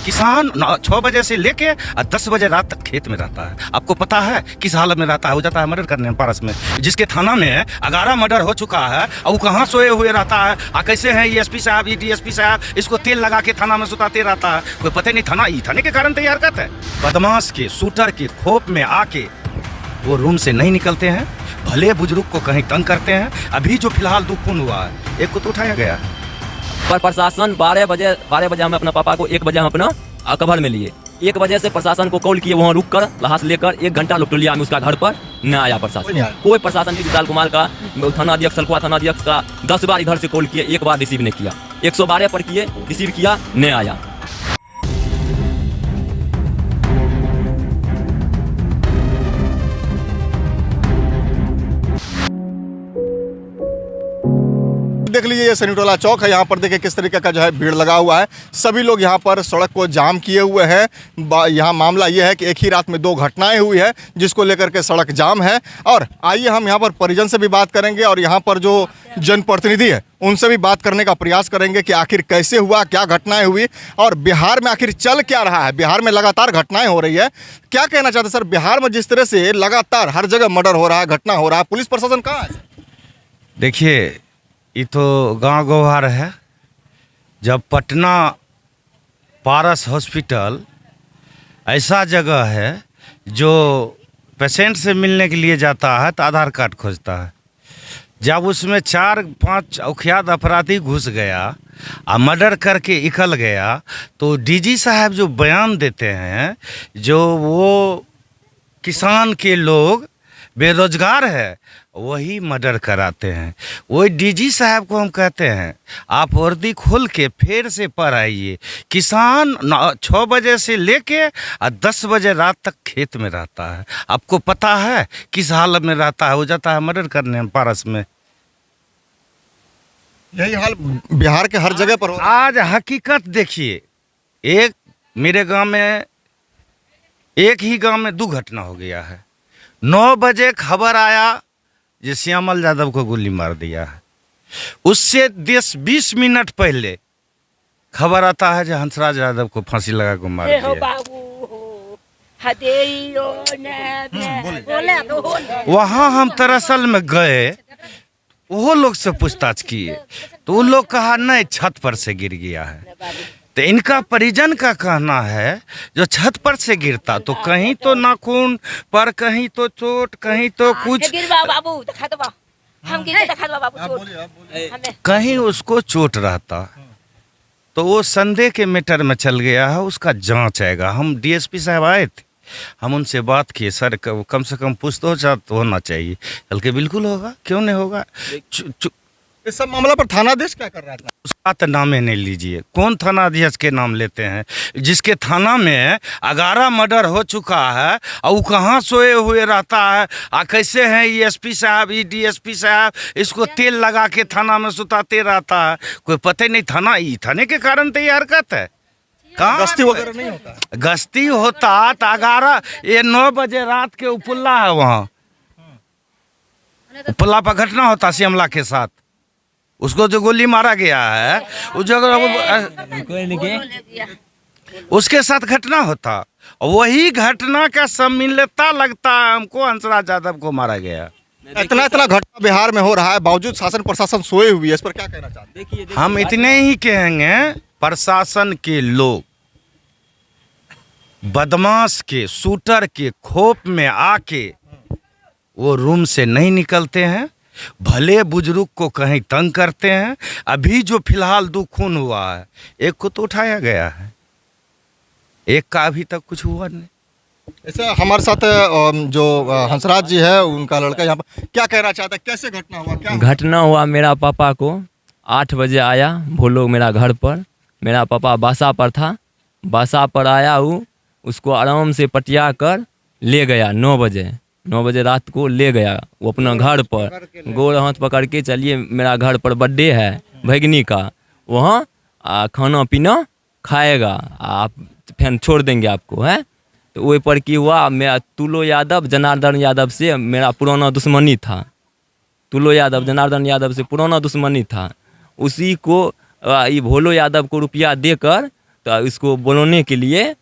किसान 6 बजे से लेके 10 बजे रात तक खेत में रहता है। आपको पता है किस हालत में रहता है? हो जाता है मर्डर करने पारस में, जिसके थाना में 11 मर्डर हो चुका है और वो कहाँ सोए हुए रहता है। कैसे हैं ये एसपी साहब, ये डीएसपी साहब, इसको तेल लगा के थाना में सुताते रहता है। कोई पता नहीं थाने के कारण तैयार करते हैं। बदमाश के शूटर के खोप में आके वो रूम से नहीं निकलते हैं, भले बुजुर्ग को कहीं तंग करते हैं। अभी जो फिलहाल 2 खून हुआ है, एक को तो उठाया गया। पर प्रशासन 12 बजे हम अपना पापा को 1 बजे हम अपना कवर में लिए। 1 बजे से प्रशासन को कॉल किए, वहाँ रुक कर लाश लेकर 1 घंटा लोटलिया में उसका घर पर न आया प्रशासन। कोई प्रशासन विशाल कुमार का थाना अध्यक्ष सलखुआ थाना अध्यक्ष का 10 बार इधर से कॉल किए, 1 बार रिसीव नहीं किया। 112 पर किए, रिसीव किया, नहीं आया। देख लीजिए ये सनीटोला चौक है। यहाँ पर देखिए किस तरीके का जो है भीड़ लगा हुआ है। सभी लोग यहाँ पर सड़क को जाम किए हुए हैं। यहाँ मामला ये है कि एक ही रात में 2 घटनाएं हुई है, जिसको लेकर के सड़क जाम है। और आइए हम यहाँ पर परिजन से भी बात करेंगे और यहाँ पर जो जनप्रतिनिधि है उनसे भी बात करने का प्रयास करेंगे कि आखिर कैसे हुआ, क्या घटनाएं हुई और बिहार में आखिर चल क्या रहा है। बिहार में लगातार घटनाएं हो रही है, क्या कहना चाहते सर? बिहार में जिस तरह से लगातार हर जगह मर्डर हो रहा है, घटना हो रहा है, पुलिस प्रशासन कहाँ है? देखिए, ये तो गांव गौहार है। जब पटना पारस हॉस्पिटल ऐसा जगह है जो पेशेंट से मिलने के लिए जाता है तो आधार कार्ड खोजता है। जब उसमें 4-5 अकुख्यात अपराधी घुस गया और मर्डर करके निकल गया, तो डीजी साहब जो बयान देते हैं, जो वो किसान के लोग बेरोजगार है वही मर्डर कराते हैं। वही डीजी साहब को हम कहते हैं, आप वर्दी खोल के फिर से पढ़ आइए। किसान 6 बजे से लेके 10 बजे रात तक खेत में रहता है। आपको पता है किस हालत में रहता है? हो जाता है मर्डर करने पारस में। यही हाल बिहार के हर जगह पर हो। आज हकीकत देखिए, एक मेरे गांव में, एक ही गांव में 2 घटना हो गया है। 9 बजे खबर आया जे श्यामल यादव को गोली मार दिया है। उससे 10-20 मिनट पहले खबर आता है जो हंसराज यादव को फांसी लगा को मार दिया। वहाँ हम दरअसल में गए, वो लोग से पूछताछ किए तो वो लोग कहा नहीं, छत पर से गिर गया है। तो इनका परिजन का कहना है जो छत पर से गिरता तो कहीं तो नाखून पर, कहीं तो चोट, कहीं तो कुछ, कहीं उसको चोट रहता। तो वो संदेह के मैटर में चल गया है, उसका जांच आएगा। हम डीएसपी साहब आए थे, हम उनसे बात किए, सर कम से कम पूछताछ तो होना चाहिए। कल के बिल्कुल होगा, क्यों नहीं होगा। इस सब मामला पर थानाधीश क्या कर रहा था? उसका तो नाम ही नहीं लीजिए। कौन थानाधीश के नाम लेते हैं? जिसके थाना में 11 मर्डर हो चुका है और वो कहाँ सोए हुए रहता है। कैसे हैं ये एसपी साहब, ये डीएसपी साहब, इसको तेल लगा के थाना में सुताते रहता है। कोई पता नहीं थाने के कारण तैयार करता है। कहाँ गश्ती वगैरह नहीं होता? गश्ती होता तो 11 ये 9 बजे रात के उपुल्ला है, वहाँ उपुल्ला पर घटना होता श्यामला के साथ। उसको जो गोली मारा गया है उस जगह उसके साथ घटना होता, वही घटना का सम्मिलितता लगता है हमको हंसराज यादव को मारा गया। इतना घटना बिहार में हो रहा है, बावजूद शासन प्रशासन सोए हुई है, इस पर क्या कहना चाहते हैं? हम इतने ही कहेंगे, प्रशासन के लोग बदमाश के शूटर के खोप में आके वो रूम से नहीं निकलते हैं, भले बुजुर्ग को कहीं तंग करते हैं। अभी जो फिलहाल 2 खून हुआ है, एक को तो उठाया गया है, एक का अभी तक कुछ हुआ नहीं। ऐसा हमारे साथ जो हंसराज जी है, उनका लड़का यहाँ पर क्या कहना चाहता है, कैसे घटना हुआ? क्या घटना हुआ, मेरा पापा को 8 बजे आया भोलो मेरा घर पर। मेरा पापा बासा पर था, बासा पर आया, उसको आराम से पटिया कर ले गया। 9 बजे रात को ले गया वो अपना घर पर, गोर हाथ पकड़ के, चलिए मेरा घर पर बर्थडे है भगनी का, वहाँ खाना पीना खाएगा, आप फिर छोड़ देंगे आपको, है। तो वही पर की हुआ, मैं तुलो यादव जनार्दन यादव से मेरा पुराना दुश्मनी था। तुलो यादव जनार्दन यादव से पुराना दुश्मनी था। उसी को ये भोलो यादव को रुपया देकर तो इसको बुलाने के लिए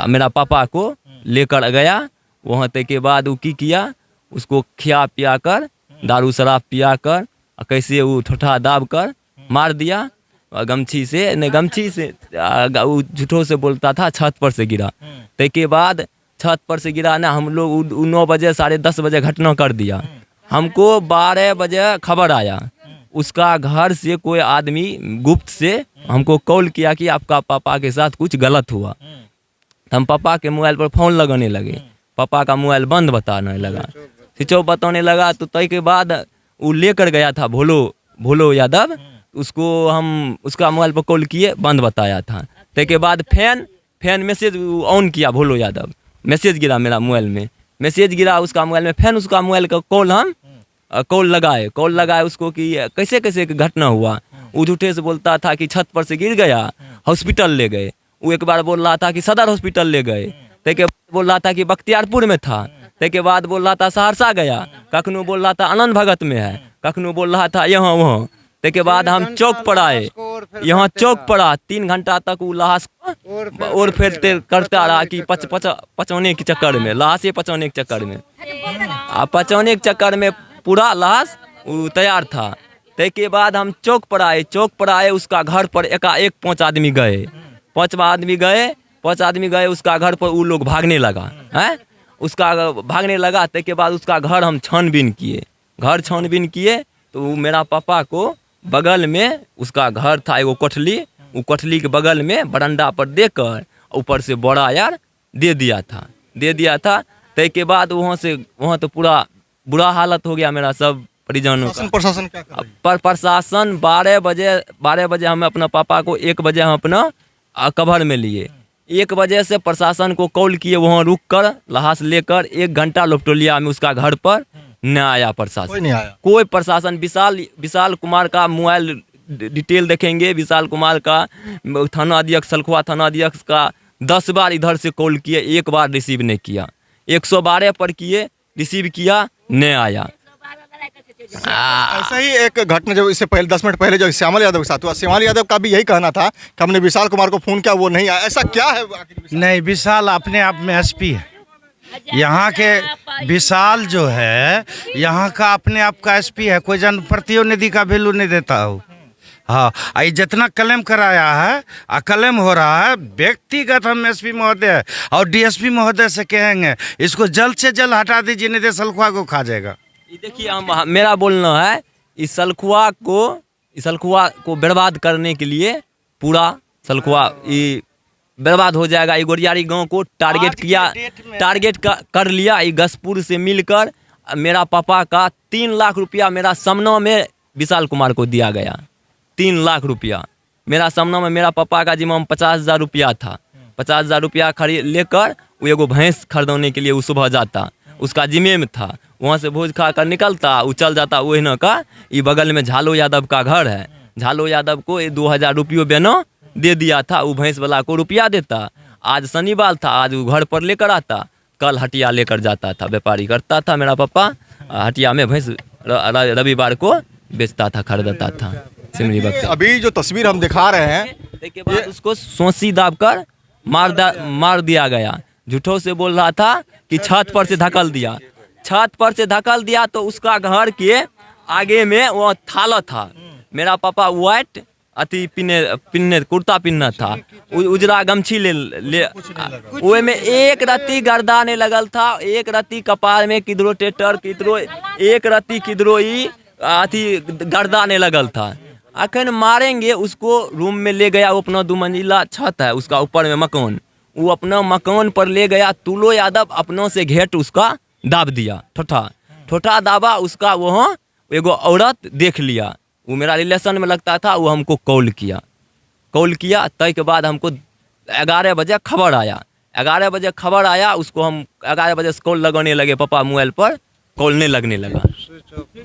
मेरा पापा को लेकर गया। वहाँ तक के बाद वो की किया, उसको खिया पिया कर, दारू शराब पिया कर, कैसे वो ठोठा दाब कर मार दिया गमछी से। नहीं गमछी से वो झूठों से बोलता था छत पर से गिरा। तय के बाद छत पर से गिरा ना, हम लोग 9 बजे 10:30 बजे घटना कर दिया। हमको 12 बजे खबर आया, उसका घर से कोई आदमी गुप्त से हमको कॉल किया कि आपका पापा के साथ कुछ गलत हुआ। हम पापा के मोबाइल पर फ़ोन लगाने लगे, पापा का मोबाइल बंद बताने लगा, स्विच ऑफ बताने लगा। तो तय के बाद वो लेकर गया था भोलो यादव, उसको हम उसका मोबाइल पर कॉल किए, बंद बताया था। तय के बाद फैन मैसेज ऑन किया, भोलो यादव मैसेज गिरा मेरा मोबाइल में, मैसेज गिरा उसका मोबाइल में। फैन उसका मोबाइल का कॉल लगाए उसको कि कैसे कैसे घटना हुआ। वो झूठे से बोलता था कि छत पर से गिर गया, हॉस्पिटल ले गए। वो एक बार बोल रहा था कि सदर हॉस्पिटल ले गए, तय के बाद बोल रहा था कि बख्तियारपुर में था, तय के बाद बोल रहा था सहरसा गया, कखनू बोल रहा था आनंद भगत में है, कखनू बोल रहा था यहाँ वहाँ। तय के बाद हम चौक पर आए, यहाँ चौक पर 3 घंटा तक वो लाश और फेरते करता रहा कि पचाने के चक्कर में, लाशे पचाने के चक्कर में, पचाने के चक्कर में पूरा लाश तैयार था। तय के बाद हम चौक पर आए, उसका घर पर एकाएक 5 आदमी गए, 5 आदमी गए उसका घर पर। वो लोग भागने लगा है, उसका भागने लगा। तय के बाद उसका घर हम छानबीन किए, तो मेरा पापा को बगल में उसका घर था एगो कोठली, वो कोठली के बगल में बरंडा पर देकर ऊपर से बोरा यार दे दिया था। तय के बाद वहाँ तो पूरा बुरा हालत हो गया मेरा सब परिजनों का। प्रशासन क्या कर रही है? पर प्रशासन 12 बजे हम अपना पापा को 1 बजे हम अपना कवर में लिए। 1 बजे से प्रशासन को कॉल किए, वहाँ रुक कर लाश लेकर 1 घंटा लोपटोलिया में उसका घर पर न आया प्रशासन, कोई नहीं आया। कोई प्रशासन। विशाल कुमार का मोबाइल डिटेल देखेंगे, विशाल कुमार का थाना अध्यक्ष, सलखुआ थाना अध्यक्ष का 10 बार इधर से कॉल किए, 1 बार रिसीव नहीं किया। 112 पर किए, रिसीव किया, नहीं आया। ऐसा ही एक घटना जब इससे पहले 10 मिनट पहले जो श्यामल यादव के साथ हुआ, श्यामल यादव का भी यही कहना था कि हमने विशाल कुमार को फोन किया, वो नहीं आया। ऐसा क्या है आखिर? नहीं, विशाल अपने आप में एसपी है। यहाँ के विशाल जो है यहाँ का अपने आप का एसपी है, कोई जनप्रतिनिधि का वैल्यू नहीं देता हो। हाँ, ये जितना क्लेम कराया है क्लेम हो रहा है, व्यक्तिगत हम एसपी महोदय और डीएसपी महोदय से कहेंगे इसको जल्द से जल्द हटा दीजिए, नहीं तो सलखुआ को खा जाएगा। देखिए मेरा बोलना है, इस सलखुआ को बर्बाद करने के लिए पूरा सलखुआ बर्बाद हो जाएगा। ये गोरियारी गांव को टारगेट कर लिया। ये गसपुर से मिलकर मेरा पापा का 3 लाख रुपया मेरा समना में विशाल कुमार को दिया गया। 3 लाख रुपया मेरा समना में, मेरा पापा का जिम्मा में 50,000 रुपया था। 50,000 रुपया खरीद लेकर वो एगो भैंस खरीदने के लिए वो सुबह जाता, उसका जिम्मे में था। वहाँ से भोज खा कर निकलता, वो चल जाता ओहिना का। ये बगल में झालो यादव का घर है, झालो यादव को 2,000 रुपये बेना दे दिया था, वो भैंस वाला को रुपया देता। आज शनिवार था, आज वो घर पर लेकर आता, कल हटिया लेकर जाता था, व्यापारी करता था मेरा पापा। हटिया में भैंस रविवार को बेचता था, खरीदता था सिमरी वक्त। अभी जो तस्वीर हम दिखा रहे हैं, के बाद उसको सोसी दाब कर मार दिया गया। झूठों से बोल रहा था कि छत पर से धकल दिया, तो उसका घर के आगे में वो थाला था। मेरा पापा व्हाइट अति पिन्ने कुर्ता पिन्ना था, उजरा गमछी ले ओए में एक रत्ती गर्दाने लगल था, एक रत्ती कपार में किधरो टेटर किधरो एक रत्ती किधरो ही अति गर्दाने लगल था। अखन मारेंगे उसको, रूम में ले गया। वो अपना 2 मंजिला छत है उसका, ऊपर में मकान, वो अपना मकान पर ले गया। तुलो यादव अपनों से घेट उसका दाब दिया, ठोठा दाबा उसका। वहाँ एगो औरत देख लिया, वो मेरा रिलेशन में लगता था, वो हमको कॉल किया। तय के बाद हमको 11 बजे खबर आया। उसको हम 11 बजे से कॉल लगाने लगे, पापा मोबाइल पर कॉल नहीं लगने लगा।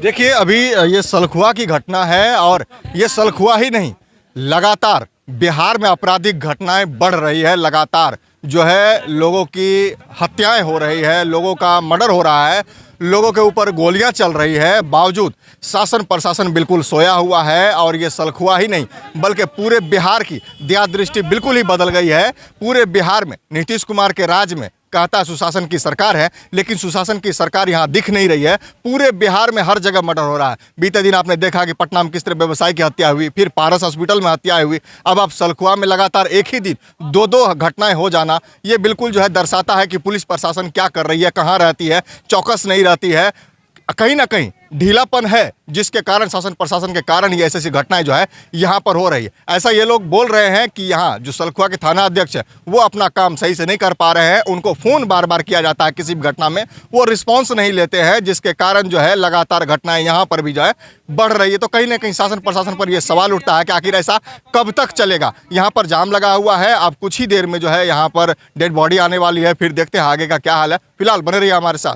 देखिए अभी ये सलखुआ की घटना है, और ये सलखुआ ही नहीं, लगातार बिहार में आपराधिक घटनाएं बढ़ रही है। लगातार जो है लोगों की हत्याएं हो रही है, लोगों का मर्डर हो रहा है। लोगों के ऊपर गोलियां चल रही है, बावजूद शासन प्रशासन बिल्कुल सोया हुआ है। और ये सलखुआ ही नहीं बल्कि पूरे बिहार की दया दृष्टि बिल्कुल ही बदल गई है। पूरे बिहार में नीतीश कुमार के राज में कहता है सुशासन की सरकार है, लेकिन सुशासन की सरकार यहाँ दिख नहीं रही है। पूरे बिहार में हर जगह मर्डर हो रहा है। बीते दिन आपने देखा कि पटना में किस तरह व्यवसायी की हत्या हुई, फिर पारस हॉस्पिटल में हत्या हुई, अब आप सलखुआ में लगातार एक ही दिन दो घटनाएं हो जाना, ये बिल्कुल जो है दर्शाता है कि पुलिस प्रशासन क्या कर रही है, कहाँ रहती है, चौकस नहीं रहती है। कहीं ना कहीं ढीलापन है, जिसके कारण शासन प्रशासन के कारण ही ऐसी घटनाएं जो है यहाँ पर हो रही है। ऐसा ये लोग बोल रहे हैं कि यहाँ जो सलखुआ के थाना अध्यक्ष है वो अपना काम सही से नहीं कर पा रहे हैं। उनको फ़ोन बार बार किया जाता है, किसी भी घटना में वो रिस्पॉन्स नहीं लेते हैं, जिसके कारण जो है लगातार घटनाएं यहाँ पर भी जो है बढ़ रही है। तो कहीं ना कहीं शासन प्रशासन पर यह सवाल उठता है कि आखिर ऐसा कब तक चलेगा। यहाँ पर जाम लगा हुआ है, अब कुछ ही देर में जो है यहाँ पर डेड बॉडी आने वाली है, फिर देखते हैं आगे का क्या हाल है। फिलहाल बने रहिए हमारे साथ।